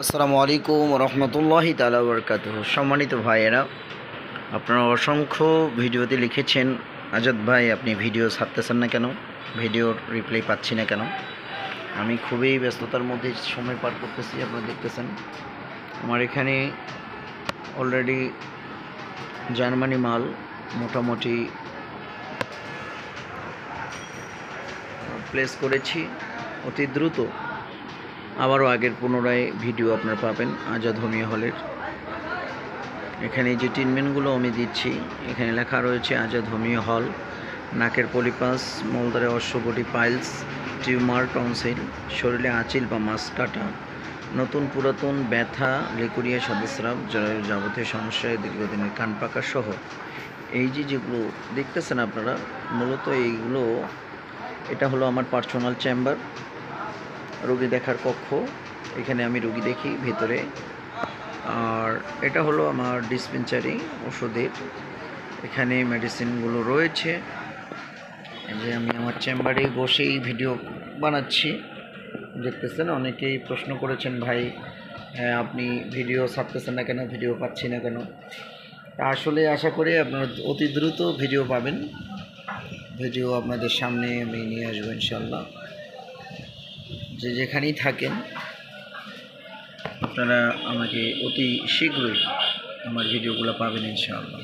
আসসালামু আলাইকুম রহমতুল্লাহি তাআলা বারাকাতুহু। সম্মানিত ভাইয়েরা, আপনারা অসংখ্য ভিডিওতে লিখেছেন, আজাদ ভাই আপনি ভিডিও ছাড়তেছেন না কেন, ভিডিওর রিপ্লাই পাচ্ছি না কেন। আমি খুবই ব্যস্ততার মধ্যে সময় পার করতেছি। আপনারা দেখতেছেন আমার এখানে অলরেডি জার্মানি মাল মোটামুটি প্লেস করেছি। অতি দ্রুত আবারও আগের পুনরায় ভিডিও আপনারা পাবেন আজাদ হোমিও হলের। এখানে যে ট্রিটমেন্টগুলো আমি দিচ্ছি, এখানে লেখা রয়েছে আজাদ হোমিও হল। নাকের পলিপাস, মলদ্বারে অশ্ববটি, পাইলস, টিউমার, টনসিল, শরীরে আঁচিল বা মাছ কাটা, নতুন পুরাতন ব্যথা, লিকুরিয়া, সাদস্রাব, জরায়ুর যাবতীয় সমস্যায় দীর্ঘদিনের কান পাকা সহ এই যেগুলো দেখতেছেন আপনারা, মূলত এইগুলো, এটা হলো আমার পার্সোনাল চেম্বার, রোগী দেখার কক্ষ। এখানে আমি রোগী দেখি ভেতরে। আর এটা হলো আমার ডিসপেন্সারি ওষুধের, এখানে মেডিসিনগুলো রয়েছে। যে আমি আমার চেম্বারে বসেই ভিডিও বানাচ্ছি, দেখতেছেন। অনেকেই প্রশ্ন করেছেন, ভাই আপনি ভিডিও ছাড়তেছেন না কেন, ভিডিও পাচ্ছি না কেন। তা আসলে আশা করি আপনারা অতি দ্রুত ভিডিও পাবেন। ভিডিও আপনাদের সামনে আমি নিয়ে আসবো ইনশাল্লাহ। যে যেখানেই থাকেন আপনারা আমাকে অতি শীঘ্রই আমার ভিডিওগুলো পাবেন ইনশাআল্লাহ।